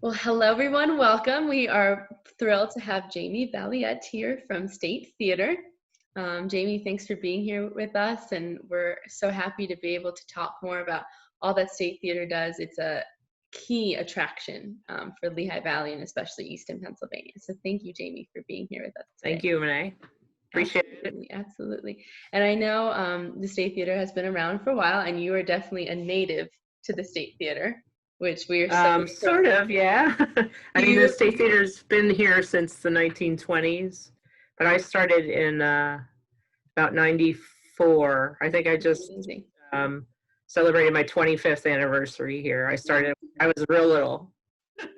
Well, hello everyone, welcome. We are thrilled to have Jamie Balliet here from State Theater. Jamie, thanks for being here with us, and we're so happy to be able to talk more about all that State Theater does. It's a key attraction for Lehigh Valley and especially Easton, Pennsylvania. So thank you, Jamie, for being here with us today. Thank you, Renee. Appreciate it. Absolutely. And I know the State Theater has been around for a while, and you are definitely a native to the State Theater, which we are sort of, yeah. I mean, the State Theater's been here since the 1920s, but I started in about 94. I think I just celebrated my 25th anniversary here. I was real little.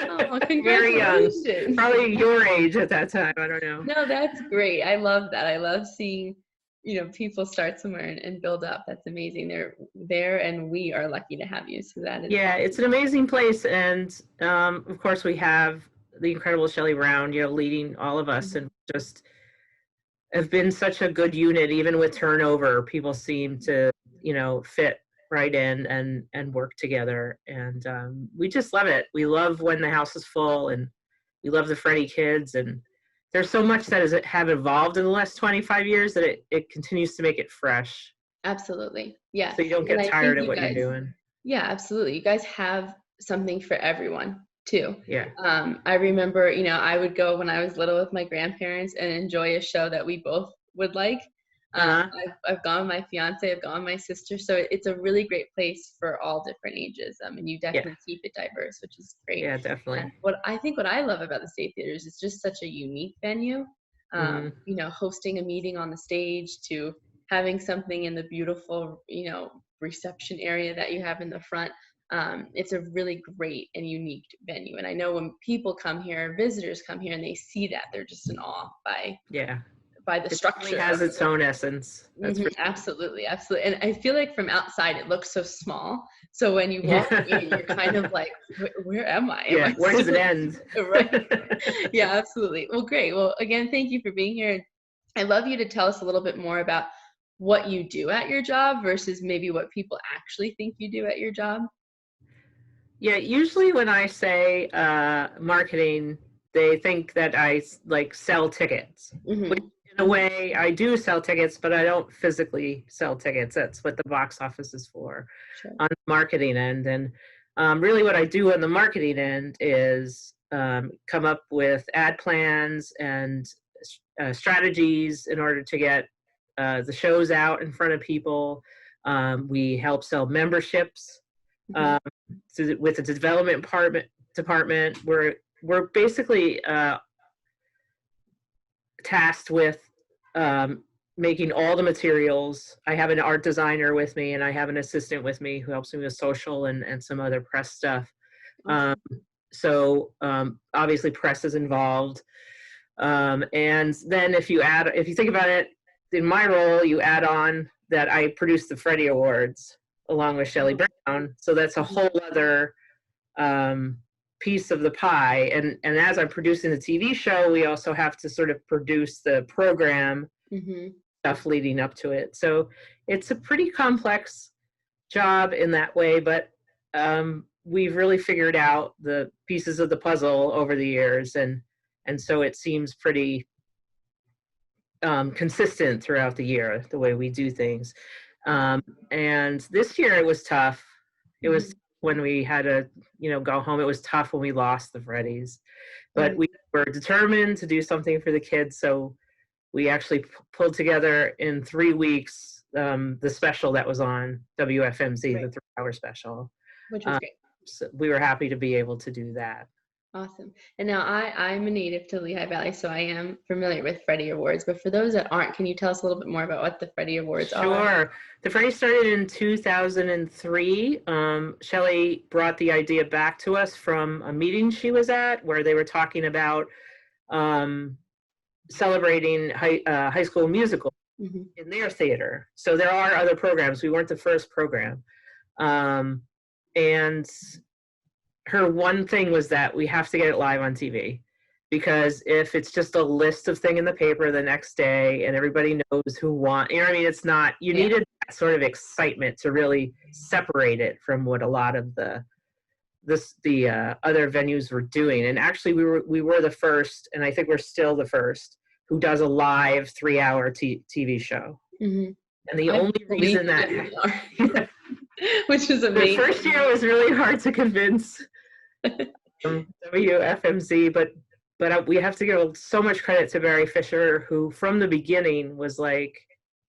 Oh, very young. Probably your age at that time. I don't know. No, that's great. I love that. I love seeing, people start somewhere and build up. That's amazing. They're there, and we are lucky to have you. So that is awesome. It's an amazing place, and of course we have the incredible Shelley Brown, leading all of us, and just have been such a good unit. Even with turnover, people seem to, fit right in and work together, and we just love it. We love when the house is full, and we love the Freddie kids, and there's so much that have evolved in the last 25 years that it continues to make it fresh. Absolutely. Yeah. So you don't get tired of what you're doing. Yeah, absolutely. You guys have something for everyone too. Yeah. I remember, I would go when I was little with my grandparents and enjoy a show that we both would like. I've gone with my fiance, I've gone with my sister, so it's a really great place for all different ages, and you definitely keep it diverse, which is great. Yeah, definitely. And what I love about the State Theater is it's just such a unique venue. Hosting a meeting on the stage to having something in the beautiful, reception area that you have in the front. It's a really great and unique venue, and I know when people come here, visitors come here, and they see that, they're just in awe by the structure. It has its own essence. Absolutely. And I feel like from outside it looks so small. So when you walk in, you're kind of like, where am I? Yeah, where does it end? Right. Yeah, absolutely. Well, great. Well, again, thank you for being here. I'd love you to tell us a little bit more about what you do at your job versus maybe what people actually think you do at your job. Yeah, usually when I say marketing, they think that I sell tickets. Which, in a way, I do sell tickets, but I don't physically sell tickets. That's what the box office is for. Sure. On the marketing end. And really what I do on the marketing end is come up with ad plans and strategies in order to get the shows out in front of people. We help sell memberships with the development department. We're basically tasked with making all the materials. I have an art designer with me, and I have an assistant with me who helps me with social and some other press stuff. So obviously press is involved. And then if you think about it, in my role, you add on that I produce the Freddie Awards along with Shelley Brown. So that's a whole other piece of the pie. And as I'm producing the TV show, we also have to sort of produce the program stuff leading up to it. So it's a pretty complex job in that way, but we've really figured out the pieces of the puzzle over the years. And so it seems pretty consistent throughout the year, the way we do things. And this year it was tough. It was when we had to, go home. It was tough when we lost the Freddies, but we were determined to do something for the kids. So we actually pulled together in 3 weeks the special that was on WFMZ, the 3-hour special. Which was great. So we were happy to be able to do that. Awesome. And now I'm a native to Lehigh Valley, so I am familiar with Freddie Awards. But for those that aren't, can you tell us a little bit more about what the Freddie Awards are? Sure. The Freddie started in 2003. Shelley brought the idea back to us from a meeting she was at where they were talking about celebrating high school musical in their theater. So there are other programs. We weren't the first program. And her one thing was that we have to get it live on TV, because if it's just a list of thing in the paper the next day and everybody knows who won, it's not, you needed that sort of excitement to really separate it from what a lot of the the other venues were doing. And actually we were the first, and I think we're still the first, who does a live 3-hour TV show. Mm-hmm. And the only reason that which is amazing. The first year was really hard to convince WFMZ, but we have to give so much credit to Barry Fisher, who from the beginning was like,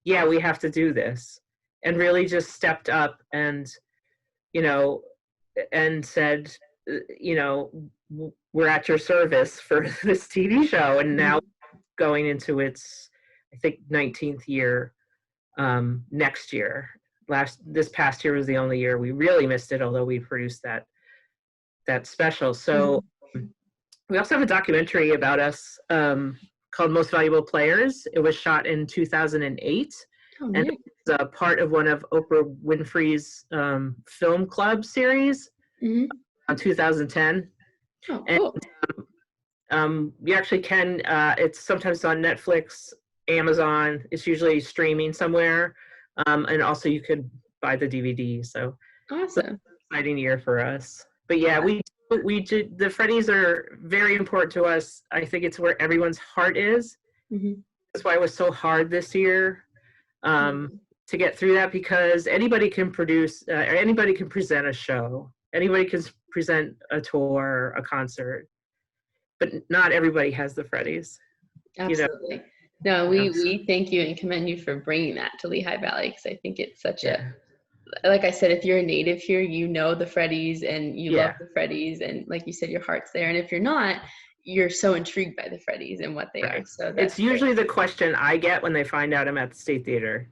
yeah, we have to do this, and really just stepped up and, you know, and said, you know, we're at your service for this TV show. And now going into its, I think, 19th year next year. This past year was the only year we really missed it, although we produced that special. So we also have a documentary about us called Most Valuable Players. It was shot in 2008. Oh, and it's a part of one of Oprah Winfrey's film club series in 2010. Oh, cool. And you actually can, it's sometimes on Netflix, Amazon. It's usually streaming somewhere. And also you could buy the DVD. So awesome. It's an exciting year for us. But yeah, we did, the Freddies are very important to us. I think it's where everyone's heart is. That's why it was so hard this year to get through that, because anybody can produce, anybody can present a show. Anybody can present a tour, a concert, but not everybody has the Freddies. Absolutely. You know? No, we thank you and commend you for bringing that to Lehigh Valley, because I think it's such a, like I said, if you're a native here, you know the Freddies and you love the Freddies, and like you said, your heart's there. And if you're not, you're so intrigued by the Freddies and what they are. So it's usually the question I get when they find out I'm at the State Theater.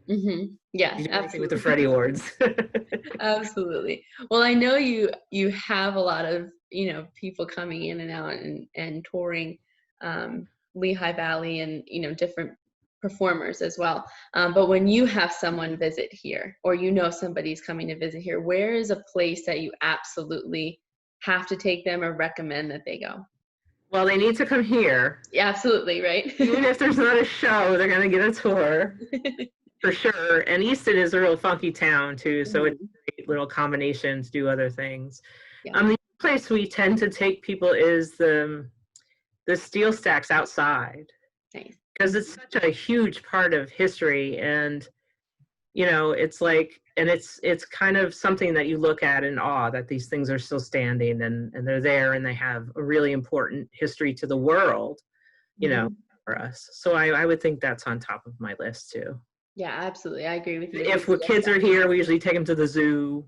Yeah, absolutely. With the Freddie Awards. Absolutely. Well, I know you have a lot of, you know, people coming in and out and touring Lehigh Valley, and, you know, different performers as well. But when you have someone visit here, or you know somebody's coming to visit here, where is a place that you absolutely have to take them or recommend that they go? Well, they need to come here. Yeah, absolutely, right? Even if there's not a show, they're going to get a tour for sure. And Easton is a real funky town too, so it's a great little combination to do other things. The place we tend to take people is the steel stacks outside. Nice. Because it's such a huge part of history, and you know, it's like, and it's kind of something that you look at in awe that these things are still standing, and they're there, and they have a really important history to the world, you know, for us. So I would think that's on top of my list too. Yeah, absolutely. I agree with you. If kids are here, we usually take them to the zoo.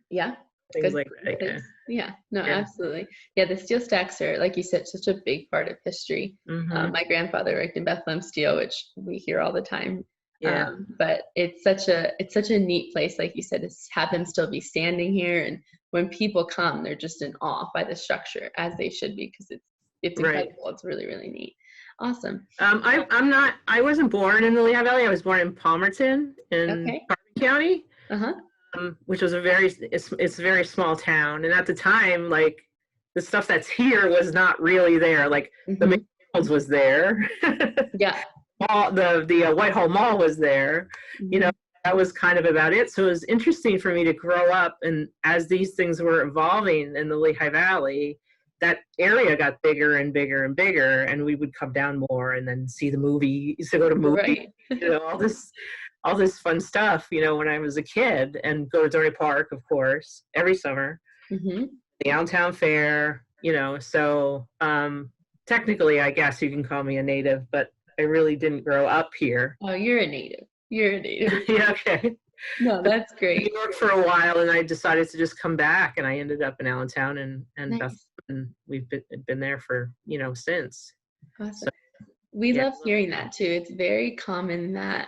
Yeah. Things like that. Yeah, no, absolutely. Yeah, the steel stacks are, like you said, such a big part of history. My grandfather worked in Bethlehem Steel, which we hear all the time. But it's such a neat place, like you said, to have them still be standing here. And when people come, they're just in awe by the structure, as they should be, because it's incredible. It's really, really neat. Awesome. I wasn't born in the Lehigh Valley. I was born in Palmerton in Carbon County. Which was it's a very small town, and at the time, like, the stuff that's here was not really there. Like the McDonald's was there, the Whitehall Mall was there. You know, that was kind of about it. So it was interesting for me to grow up, and as these things were evolving in the Lehigh Valley, that area got bigger and bigger and bigger, and we would come down more and then see the movies, to go to movies, you know, all this fun stuff, you know, when I was a kid, and go to Dorney Park, of course, every summer, the Downtown Fair, you know. So technically, I guess you can call me a native, but I really didn't grow up here. Oh, you're a native. Yeah, okay. No, that's great. New York for a while, and I decided to just come back, and I ended up in Allentown and Bethlehem, and we've been there for, you know, since. Awesome. So, we love hearing that too. It's very common that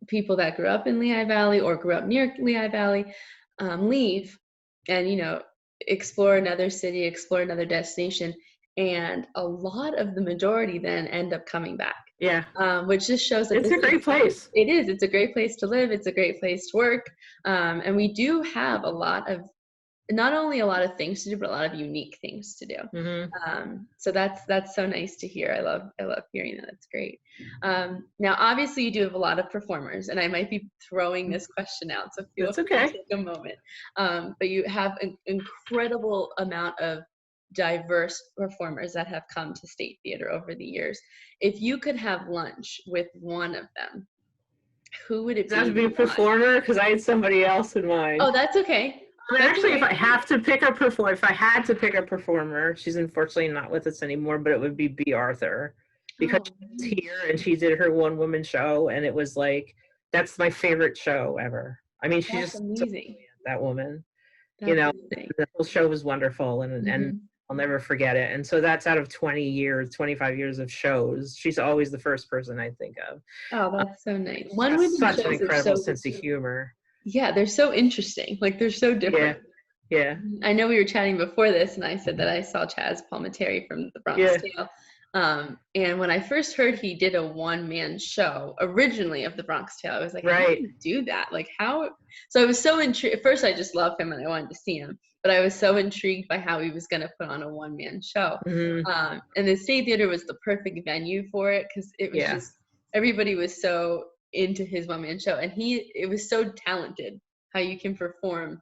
people that grew up in Lehigh Valley or grew up near Lehigh Valley leave and, you know, explore another city, explore another destination, and a lot of the majority then end up coming back. Yeah. Which just shows that it's a great place. It is. It's a great place to live. It's a great place to work. And we do have a lot of not only a lot of things to do, but a lot of unique things to do. Mm-hmm. So that's so nice to hear. I love hearing that. That's great. Now, obviously, you do have a lot of performers, and I might be throwing this question out, so feel That's free to okay. take a moment. But you have an incredible amount of diverse performers that have come to State Theater over the years. If you could have lunch with one of them, who would it Does that have be? to be a performer? Because I had somebody else in mind. Oh, that's okay. That's Actually, okay. if I had to pick a performer, she's unfortunately not with us anymore, but it would be B. Arthur, because Oh, she's here and she did her one woman show, and it was like, that's my favorite show ever. I mean, she's that's just so amazing. brilliant, that woman. That's amazing. The whole show was wonderful, and I'll never forget it. And so that's out of 25 years of shows. She's always the first person I think of. Oh, that's so nice. She's One got women such an shows are incredible so, sense of humor. yeah, they're so interesting. Like they're so different. Yeah. I know we were chatting before this, and I said that I saw Chaz Palminteri from the Bronx Tale. And when I first heard he did a one-man show originally of the Bronx Tale, I was like, how do you do that? Like how? So I was so intrigued. At first, I just loved him and I wanted to see him, but I was so intrigued by how he was going to put on a one-man show. And the State Theater was the perfect venue for it because it was just everybody was so into his one-man show, and it was so talented how you can perform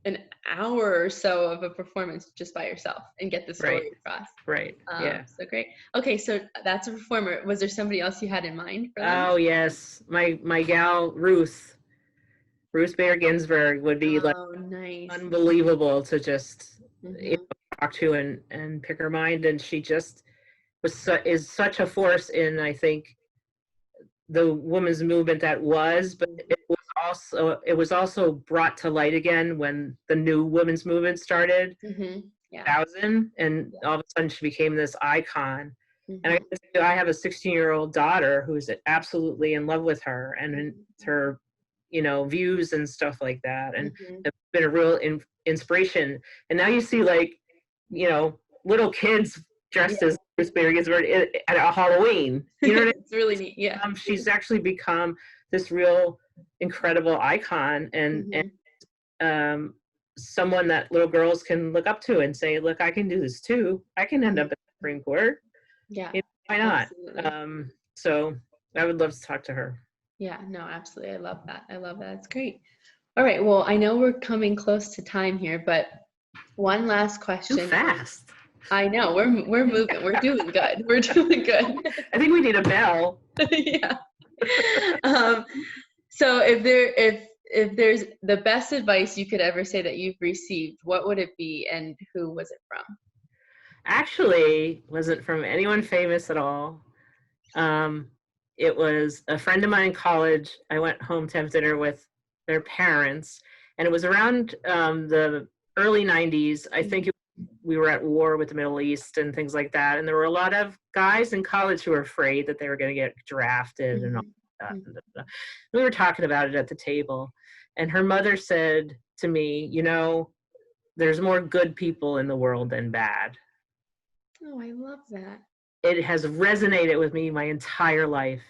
an hour or so of a performance just by yourself and get the story across. So great. Okay, so that's a performer. Was there somebody else you had in mind for them? Oh yes, my gal Ruth Bader Ginsburg would be nice. Unbelievable to just talk to and pick her mind, and she just is such a force in, I think, the women's movement that was, but it was also brought to light again when the new women's movement started, 2000, and all of a sudden she became this icon. And I have a 16-year-old daughter who's absolutely in love with her and her, views and stuff like that, and it's been a real inspiration. And now you see, like, little kids dressed as Ruth Bader Ginsburg at a Halloween. You know what I mean? It's really neat. Yeah. She's actually become this real incredible icon, and someone that little girls can look up to and say, look, I can do this too. I can end up at the Supreme Court. Yeah. Why not? So I would love to talk to her. Yeah, no, absolutely. I love that. It's great. All right. Well, I know we're coming close to time here, but one last question. Too fast. I know. We're moving. We're doing good. I think we need a bell. Yeah. So if there's the best advice you could ever say that you've received, what would it be, and who was it from? Actually, wasn't from anyone famous at all. It was a friend of mine in college. I went home to have dinner with their parents, and it was around the early 90s. I think we were at war with the Middle East and things like that, and there were a lot of guys in college who were afraid that they were going to get drafted and all that. We were talking about it at the table, and her mother said to me, there's more good people in the world than bad. Oh, I love that. It has resonated with me my entire life.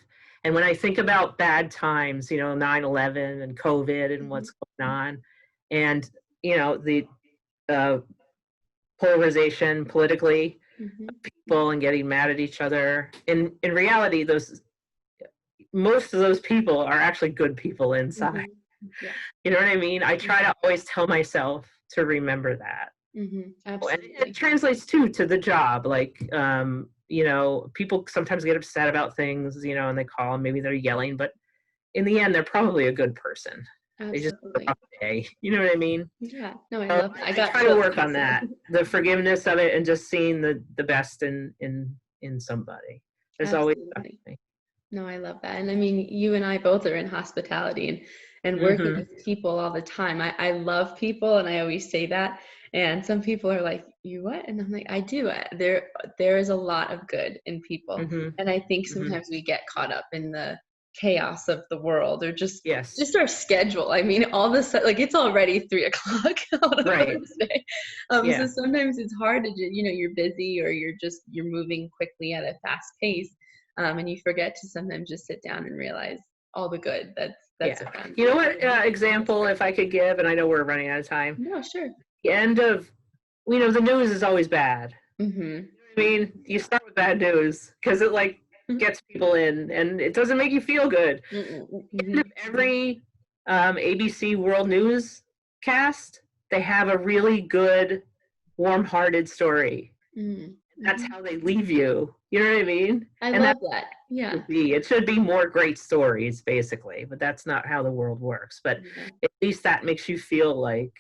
And when I think about bad times, 9/11 and COVID and what's going on, and, the polarization politically, people and getting mad at each other. In reality, most of those people are actually good people inside. Yeah. You know what I mean? I try to always tell myself to remember that. Absolutely. And it translates to the job. Like, people sometimes get upset about things, and they call and maybe they're yelling, but in the end, they're probably a good person. Absolutely. They just have a rough day. You know what I mean? Yeah. No, I love that. I try to work on that, the forgiveness of it, and just seeing the best in somebody. There's always something. No, I love that. And I mean, you and I both are in hospitality and working with people all the time. I love people, and I always say that. And some people are like, you what? And I'm like, I do. There is a lot of good in people. And I think sometimes we get caught up in the chaos of the world, or just our schedule. I mean, all this, like, it's already 3:00 on a Thursday. So sometimes it's hard to, you're busy, or you're moving quickly at a fast pace. And you forget to sometimes just sit down and realize all the good that's around. You know what example, if I could give, and I know we're running out of time. No, sure. the end of, the news is always bad. Mm-hmm. I mean, you start with bad news because it like gets people in, and it doesn't make you feel good. Mm-hmm. End of every ABC World News cast, they have a really good, warm-hearted story. Mm-hmm. That's how they leave you. You know what I mean? I And love that. Yeah. it should be more great stories, basically, but that's not how the world works. But Yeah. at least that makes you feel like,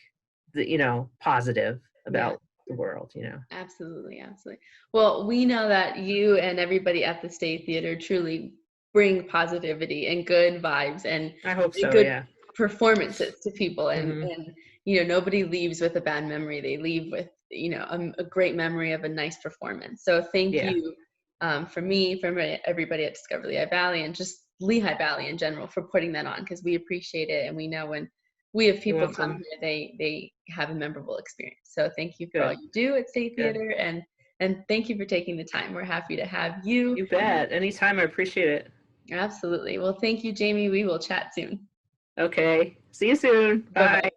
positive about Yeah. the world. Absolutely, absolutely. Well, we know that you and everybody at the State Theater truly bring positivity and good vibes and I hope so. good Yeah. performances to people, and Hmm. nobody leaves with a bad memory. They leave with a great memory of a nice performance. So thank Yeah. you, from me, from everybody at Discover Lehigh Valley, and just Lehigh Valley in general, for putting that on, because we appreciate it, and we know when we have You're people come welcome. here, they have a memorable experience. So thank you for all Good. you do at State Good. Theater, and thank you for taking the time. We're happy to have you. You bet. Anytime. I appreciate it. Absolutely. Well, thank you, Jamie. We will chat soon. Okay. See you soon. Bye bye. Bye.